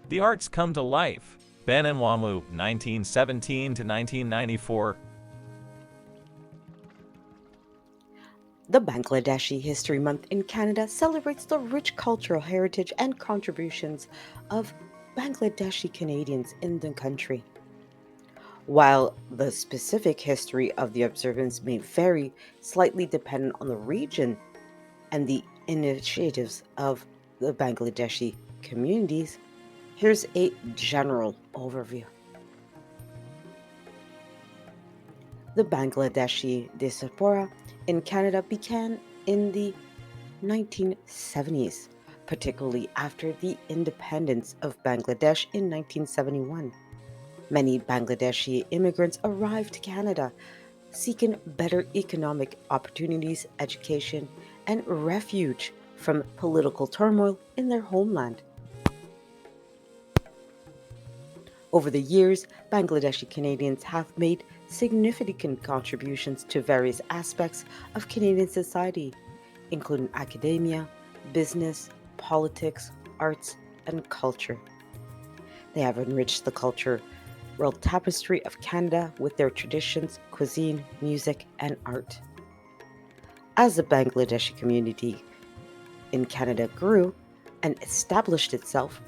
The arts come to life. Ben and Wamu, 1917 to 1994. The Bangladeshi History Month in Canada celebrates the rich cultural heritage and contributions of Bangladeshi Canadians in the country. While the specific history of the observance may vary slightly dependent on the region and the initiatives of the Bangladeshi communities, here's a general overview. The Bangladeshi diaspora in Canada began in the 1970s, particularly after the independence of Bangladesh in 1971. Many Bangladeshi immigrants arrived to Canada seeking better economic opportunities, education, and refuge from political turmoil in their homeland. Over the years, Bangladeshi Canadians have made significant contributions to various aspects of Canadian society, including academia, business, politics, arts, and culture. They have enriched the cultural tapestry of Canada with their traditions, cuisine, music, and art. As the Bangladeshi community in Canada grew and established itself,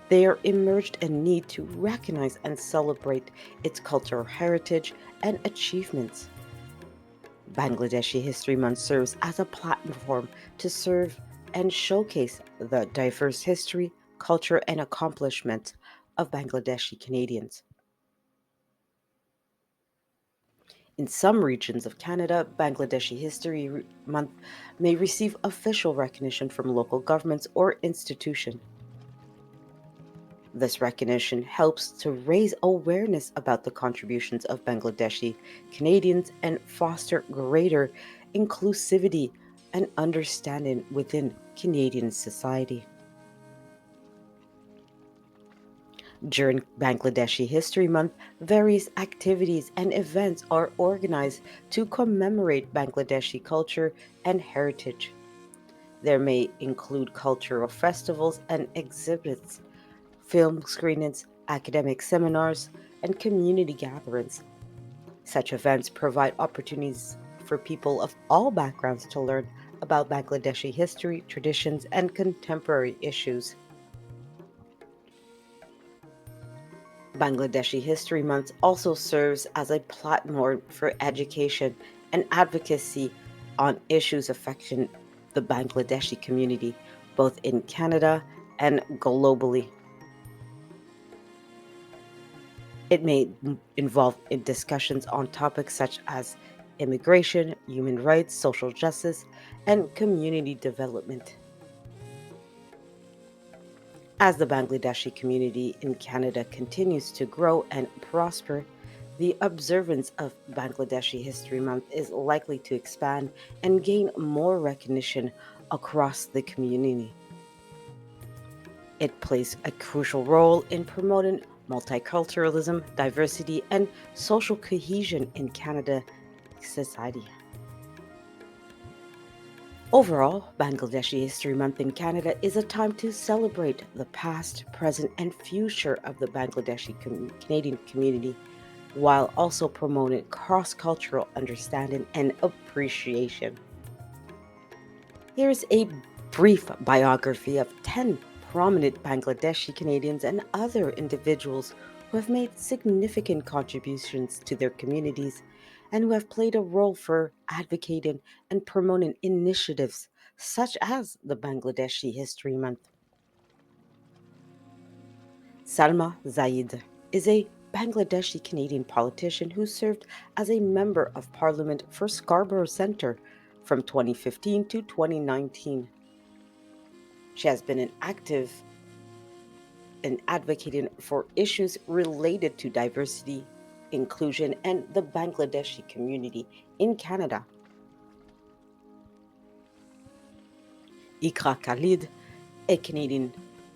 they are emerged a need to recognize and celebrate its cultural heritage and achievements. Bangladeshi History Month serves as a platform to serve and showcase the diverse history, culture, and accomplishments of Bangladeshi Canadians. In some regions of Canada, Bangladeshi History Month may receive official recognition from local governments or institutions. This recognition helps to raise awareness about the contributions of Bangladeshi Canadians and foster greater inclusivity and understanding within Canadian society. During Bangladeshi History Month, various activities and events are organized to commemorate Bangladeshi culture and heritage. There may include cultural festivals and exhibits, film screenings, academic seminars, and community gatherings. Such events provide opportunities for people of all backgrounds to learn about Bangladeshi history, traditions, and contemporary issues. Bangladeshi History Month also serves as a platform for education and advocacy on issues affecting the Bangladeshi community, both in Canada and globally. It may involve in discussions on topics such as immigration, human rights, social justice, and community development. As the Bangladeshi community in Canada continues to grow and prosper, the observance of Bangladeshi History Month is likely to expand and gain more recognition across the community. It plays a crucial role in promoting multiculturalism, diversity, and social cohesion in Canada society. Overall, Bangladeshi History Month in Canada is a time to celebrate the past, present, and future of the Bangladeshi Canadian community while also promoting cross cultural understanding and appreciation. Here's a brief biography of 10 prominent Bangladeshi Canadians and other individuals who have made significant contributions to their communities and who have played a role for advocating and promoting initiatives such as the Bangladeshi History Month. Salma Zaid is a Bangladeshi Canadian politician who served as a member of parliament for Scarborough Centre from 2015 to 2019. She has been an active in advocating for issues related to diversity, inclusion, and the Bangladeshi community in Canada. Ikra Khalid, a Canadian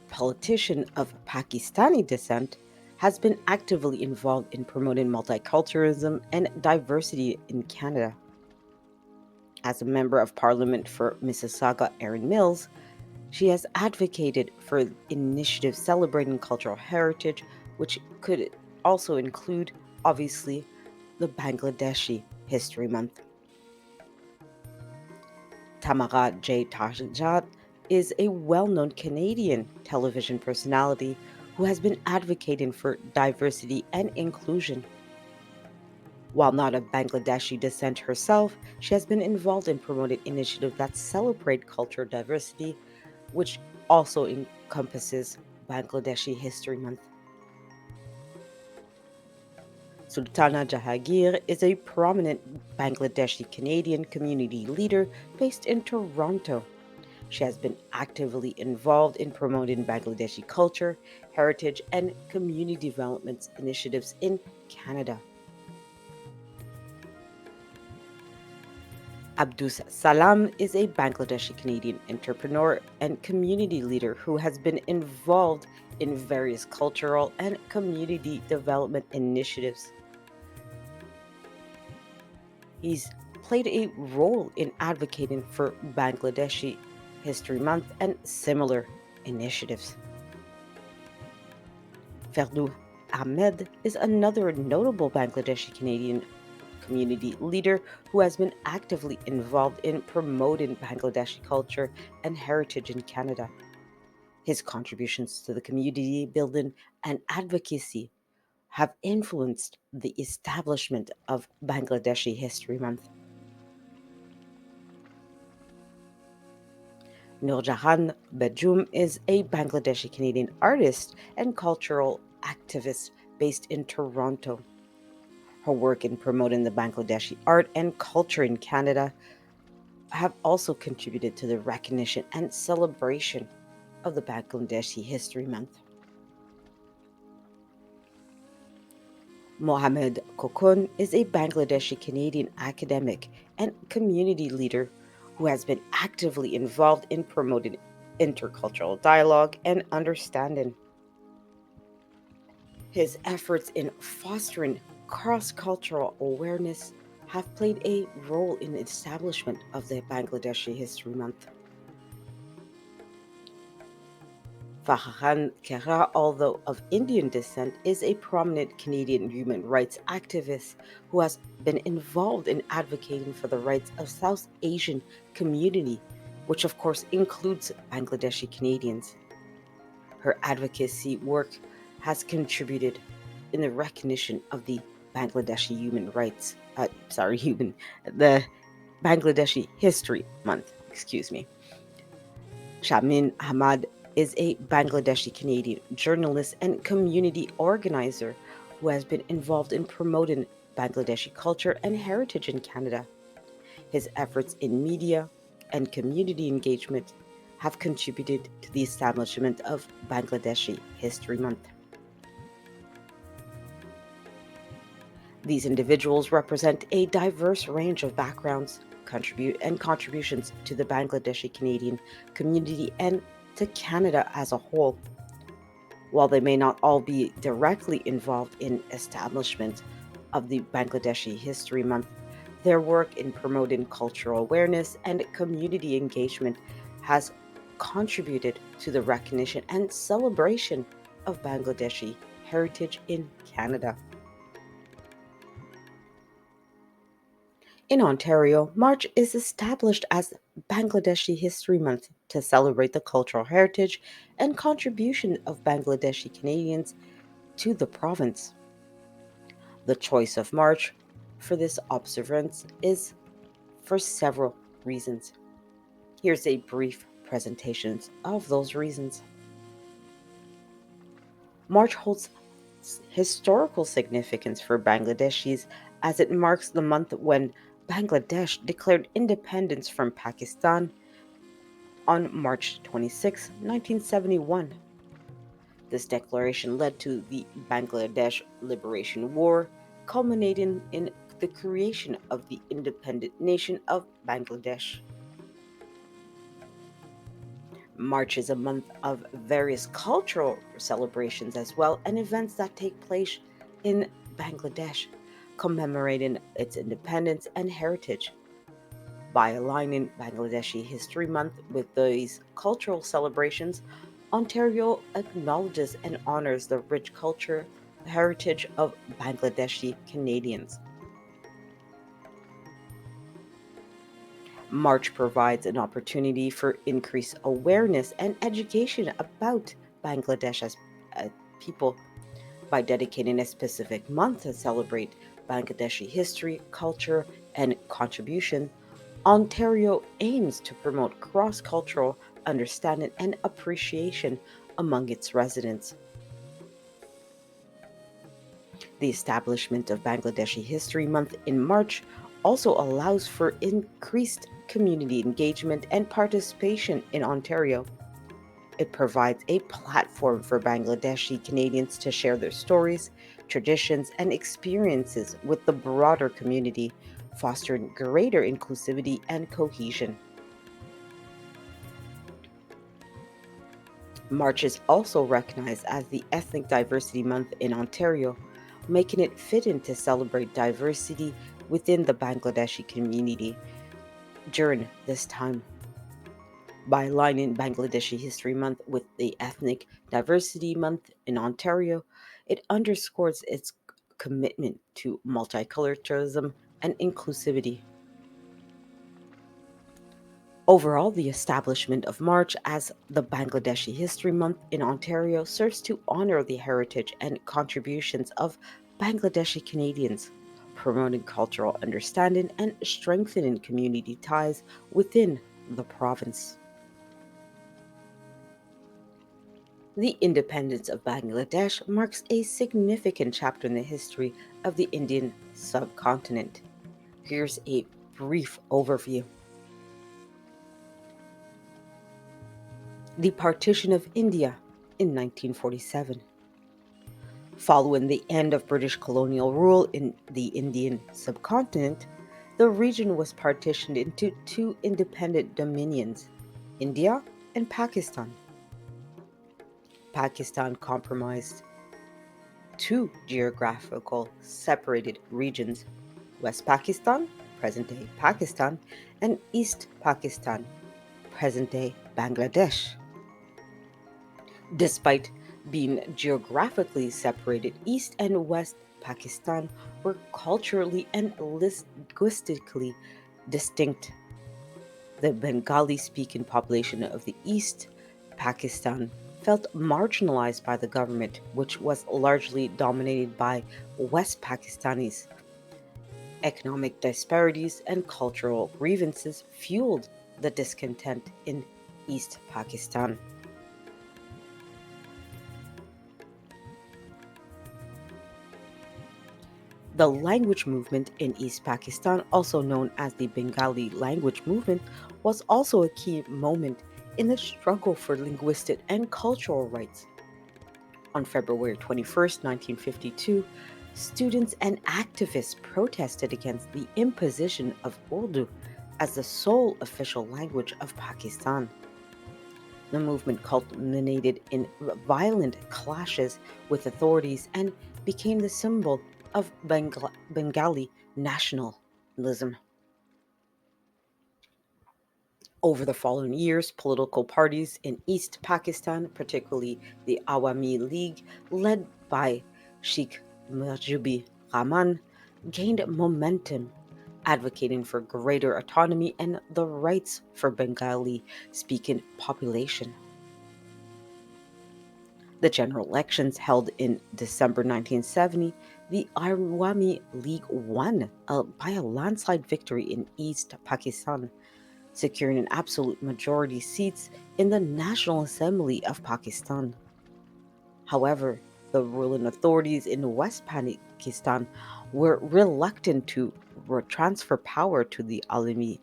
politician of Pakistani descent, has been actively involved in promoting multiculturalism and diversity in Canada. As a member of parliament for Mississauga Erin Mills, She has advocated for initiatives celebrating cultural heritage, which could also include, obviously, the Bangladeshi History Month. Tamara J. Tajat is a well known Canadian television personality who has been advocating for diversity and inclusion. While not of Bangladeshi descent herself, she has been involved in promoting initiatives that celebrate cultural diversity, which also encompasses Bangladeshi History Month. Sultana Jahangir is a prominent Bangladeshi Canadian community leader based in Toronto. She has been actively involved in promoting Bangladeshi culture, heritage, and community development initiatives in Canada. Abdus Salam is a Bangladeshi Canadian entrepreneur and community leader who has been involved in various cultural and community development initiatives. He's played a role in advocating for Bangladeshi History Month and similar initiatives. Ferdu Ahmed is another notable Bangladeshi Canadian community leader who has been actively involved in promoting Bangladeshi culture and heritage in Canada. His contributions to the community building and advocacy have influenced the establishment of Bangladeshi History Month. Nurjahan Bajum is a Bangladeshi Canadian artist and cultural activist based in Toronto. Her work in promoting the Bangladeshi art and culture in Canada have also contributed to the recognition and celebration of the Bangladeshi History Month. Mohamed Kokon is a Bangladeshi Canadian academic and community leader who has been actively involved in promoting intercultural dialogue and understanding. His efforts in fostering cross cultural awareness have played a role in the establishment of the Bangladeshi History Month. Farhan Kehra, although of Indian descent, is a prominent Canadian human rights activist who has been involved in advocating for the rights of South Asian community, which of course includes Bangladeshi Canadians. Her advocacy work has contributed in the recognition of the Bangladeshi human rights, the Bangladeshi History Month, excuse me. Shamin Ahmad is a Bangladeshi Canadian journalist and community organizer who has been involved in promoting Bangladeshi culture and heritage in Canada. His efforts in media and community engagement have contributed to the establishment of Bangladeshi History Month. These individuals represent a diverse range of backgrounds, contributions to the Bangladeshi Canadian community and to Canada as a whole. While they may not all be directly involved in establishment of the Bangladeshi History Month, their work in promoting cultural awareness and community engagement has contributed to the recognition and celebration of Bangladeshi heritage in Canada. In Ontario, March is established as Bangladeshi History Month to celebrate the cultural heritage and contribution of Bangladeshi Canadians to the province. The choice of March for this observance is for several reasons. Here's a brief presentation of those reasons. March holds historical significance for Bangladeshis as it marks the month when Bangladesh declared independence from Pakistan on March 26, 1971. This declaration led to the Bangladesh Liberation War, culminating in the creation of the independent nation of Bangladesh. March is a month of various cultural celebrations as well and events that take place in Bangladesh, commemorating its independence and heritage. By aligning Bangladeshi History Month with these cultural celebrations, Ontario acknowledges and honors the rich culture heritage of Bangladeshi Canadians. March provides an opportunity for increased awareness and education about Bangladesh as a people. By dedicating a specific month to celebrate Bangladeshi history, culture, and contribution, Ontario aims to promote cross cultural understanding and appreciation among its residents. The establishment of Bangladeshi History Month in March also allows for increased community engagement and participation in Ontario. It provides a platform for Bangladeshi Canadians to share their stories, traditions, and experiences with the broader community, fostering greater inclusivity and cohesion. March is also recognized as the Ethnic Diversity Month in Ontario, making it fitting to celebrate diversity within the Bangladeshi community during this time. By aligning Bangladeshi History Month with the Ethnic Diversity Month in Ontario, it underscores its commitment to multiculturalism and inclusivity. Overall, the establishment of March as the Bangladeshi History Month in Ontario serves to honor the heritage and contributions of Bangladeshi Canadians, promoting cultural understanding and strengthening community ties within the province. The independence of Bangladesh marks a significant chapter in the history of the Indian subcontinent. Here's a brief overview. The partition of India in 1947. Following the end of British colonial rule in the Indian subcontinent, the region was partitioned into two independent dominions, India and Pakistan. Pakistan comprised two geographical separated regions, West Pakistan, present day Pakistan, and East Pakistan, present day Bangladesh. Despite being geographically separated, East and West Pakistan were culturally and linguistically distinct. The Bengali speaking population of the East Pakistan felt marginalized by the government, which was largely dominated by West Pakistanis. Economic disparities and cultural grievances fueled the discontent in East Pakistan. The language movement in East Pakistan, also known as the Bengali language movement, was also a key moment in the struggle for linguistic and cultural rights. On February 21st, 1952, students and activists protested against the imposition of Urdu as the sole official language of Pakistan. The movement culminated in violent clashes with authorities and became the symbol of Bengali nationalism. Over the following years, political parties in East Pakistan, particularly the Awami League, led by Sheikh Mujibur Rahman, gained momentum, advocating for greater autonomy and the rights for Bengali speaking population. The general elections held in December 1970, the Awami League won by a landslide victory in East Pakistan, securing an absolute majority seats in the National Assembly of Pakistan. However, the ruling authorities in West Pakistan were reluctant to transfer power to the Awami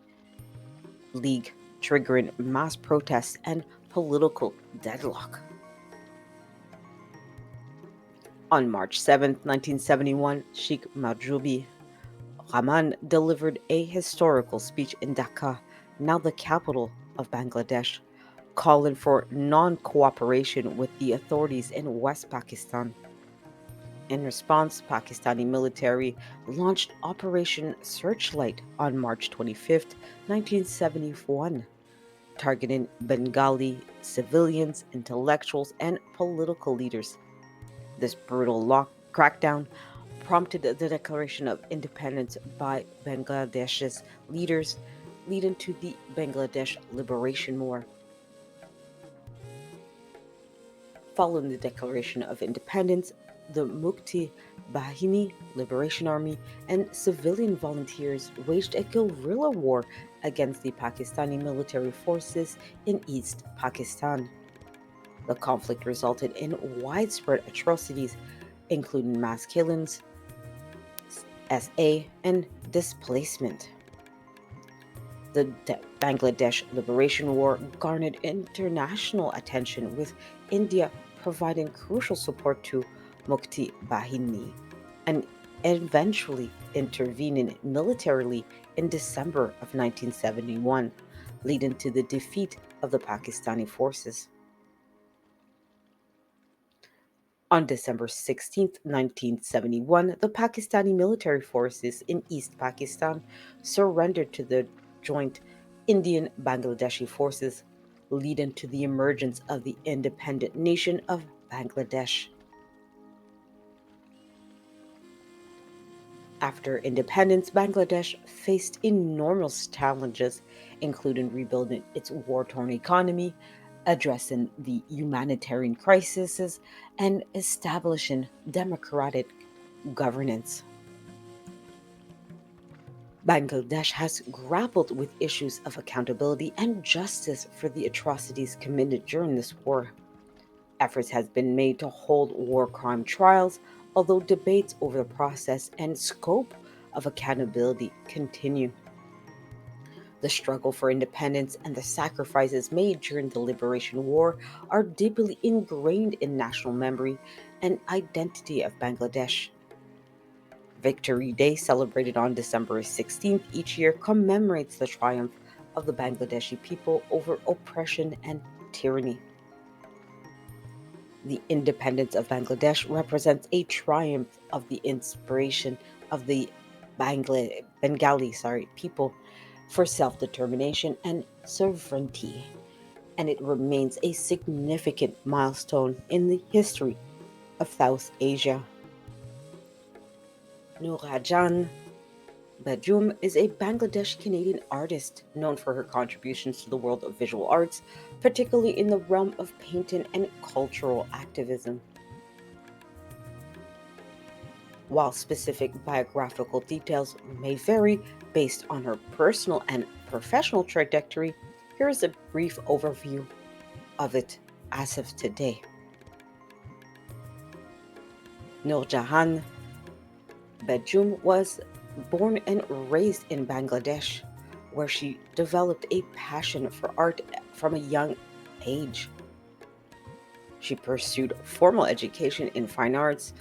League, triggering mass protests and political deadlock. On March 7, 1971, Sheikh Mujibur Rahman delivered a historical speech in Dhaka, now the capital of Bangladesh, calling for non cooperation with the authorities in West Pakistan. In response, Pakistani military launched Operation Searchlight on March 25th, 1971, targeting Bengali civilians, intellectuals, and political leaders. This brutal crackdown prompted the declaration of independence by Bangladesh's leaders, leading to the Bangladesh Liberation War. Following the Declaration of Independence, the Mukti Bahini Liberation Army and civilian volunteers waged a guerrilla war against the Pakistani military forces in East Pakistan. The conflict resulted in widespread atrocities, including mass killings, SA, and displacement. The Bangladesh Liberation War garnered international attention, with India providing crucial support to Mukti Bahini and eventually intervening militarily in December of 1971, leading to the defeat of the Pakistani forces. On December 16, 1971, the Pakistani military forces in East Pakistan surrendered to the joint Indian Bangladeshi forces, leading to the emergence of the independent nation of Bangladesh. After independence, Bangladesh faced enormous challenges, including rebuilding its war torn economy, addressing the humanitarian crises, and establishing democratic governance. Bangladesh has grappled with issues of accountability and justice for the atrocities committed during this war. Efforts have been made to hold war crime trials, although debates over the process and scope of accountability continue. The struggle for independence and the sacrifices made during the Liberation War are deeply ingrained in national memory and identity of Bangladesh. Victory Day, celebrated on December 16th each year, commemorates the triumph of the Bangladeshi people over oppression and tyranny. The independence of Bangladesh represents a triumph of the inspiration of the Bengali people for self-determination and sovereignty, and it remains a significant milestone in the history of South Asia. Noorjahan Bajum is a Bangladeshi Canadian artist known for her contributions to the world of visual arts, particularly in the realm of painting and cultural activism. While specific biographical details may vary based on her personal and professional trajectory, here is a brief overview of it as of today. Noorjahan Begum was born and raised in Bangladesh, where she developed a passion for art from a young age. She pursued formal education in fine arts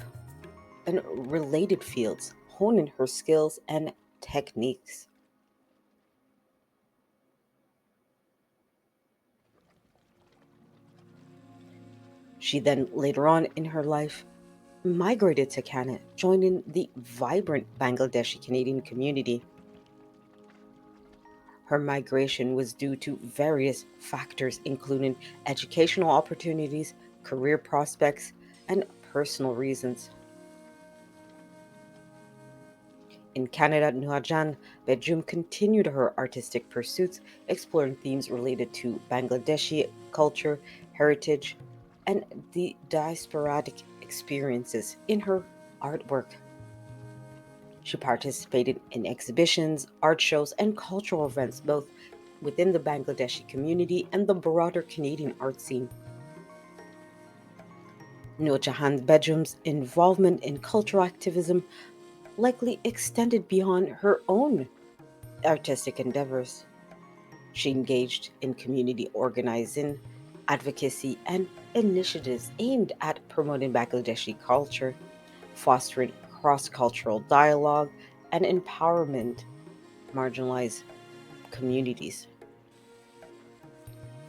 and related fields, honing her skills and techniques. She then, later on in her life, migrated to Canada, joining the vibrant Bangladeshi Canadian community. Her migration was due to various factors, including educational opportunities, career prospects, and personal reasons. In Canada, Nuhajan Bejum continued her artistic pursuits, exploring themes related to Bangladeshi culture, heritage, and the diasporic experiences in her artwork. She participated in exhibitions, art shows, and cultural events both within the Bangladeshi community and the broader Canadian art scene. Noor Jahan Begum's involvement in cultural activism likely extended beyond her own artistic endeavors. She engaged in community organizing, advocacy, and initiatives aimed at promoting Bangladeshi culture, fostering cross cultural dialogue, and empowerment marginalized communities.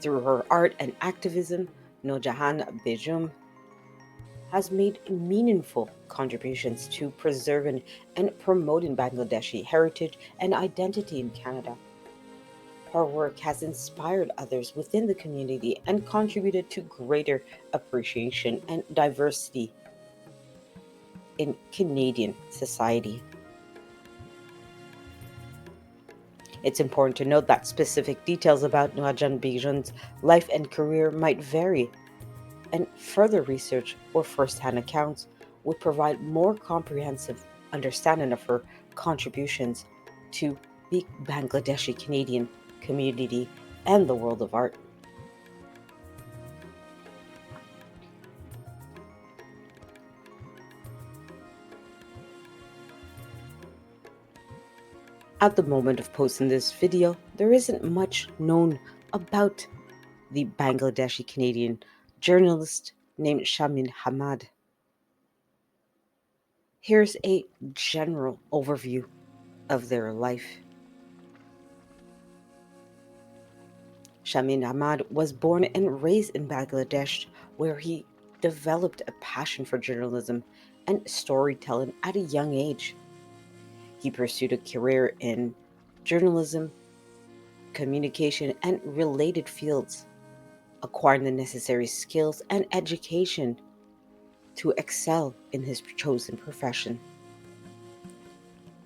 Through her art and activism, Nojahan Begum has made meaningful contributions to preserving and promoting Bangladeshi heritage and identity in Canada. Her work has inspired others within the community and contributed to greater appreciation and diversity in Canadian society. It's important to note that specific details about Nuajan Bijan's life and career might vary, and further research or first-hand accounts would provide more comprehensive understanding of her contributions to the Bangladeshi Canadian community and the world of art. At the moment of posting this video, there isn't much known about the Bangladeshi Canadian journalist named Shamin Hamad. Here's a general overview of their life. Shamin Ahmad was born and raised in Bangladesh, where he developed a passion for journalism and storytelling at a young age. He pursued a career in journalism, communication, and related fields, acquiring the necessary skills and education to excel in his chosen profession.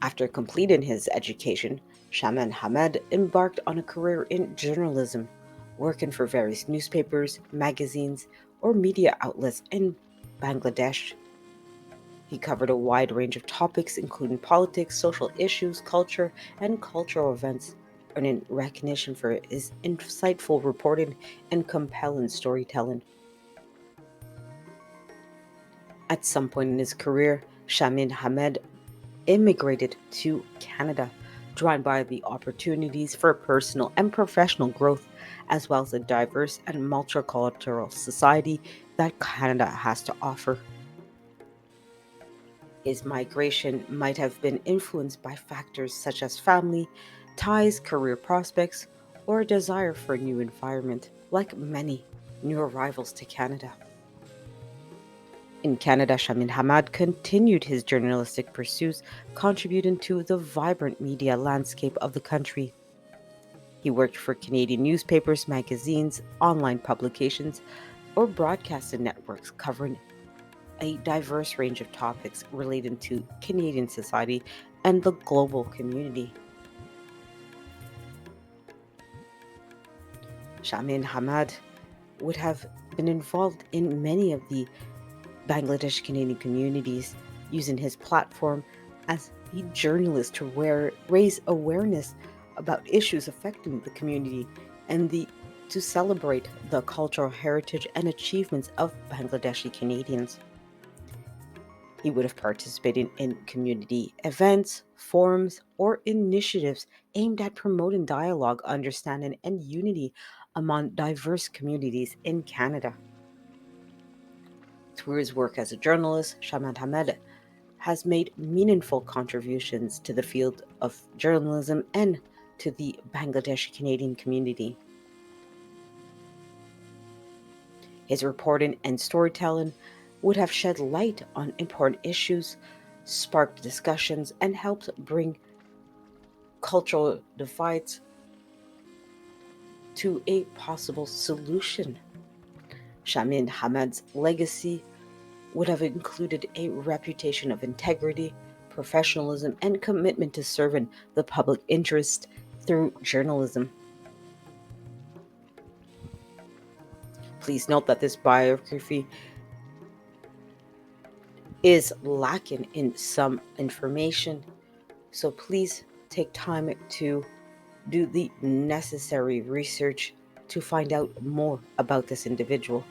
After completing his education, Shaman Hamed embarked on a career in journalism, working for various newspapers, magazines, or media outlets in Bangladesh. He covered a wide range of topics, including politics, social issues, culture, and cultural events, earning recognition for his insightful reporting and compelling storytelling. At some point in his career, Shamin Hamed immigrated to Canada, drawn by the opportunities for personal and professional growth, as well as a diverse and multicultural society that Canada has to offer. His migration might have been influenced by factors such as family, ties, career prospects, or a desire for a new environment, like many new arrivals to Canada. In Canada, Shamin Hamad continued his journalistic pursuits, contributing to the vibrant media landscape of the country. He worked for Canadian newspapers, magazines, online publications, or broadcasting networks covering a diverse range of topics relating to Canadian society and the global community. Shamin Hamad would have been involved in many of the Bangladesh Canadian communities, using his platform as a journalist to raise awareness about issues affecting the community and to celebrate the cultural heritage and achievements of Bangladeshi Canadians. He would have participated in community events, forums, or initiatives aimed at promoting dialogue, understanding, and unity among diverse communities in Canada. Through his work as a journalist, Shaman Hamed has made meaningful contributions to the field of journalism and to the Bangladeshi Canadian community. His reporting and storytelling would have shed light on important issues, sparked discussions, and helped bring cultural divides to a possible solution. Shamin Hamed's legacy would have included a reputation of integrity, professionalism, and commitment to serving the public interest through journalism. Please note that this biography is lacking in some information, so please take time to do the necessary research to find out more about this individual.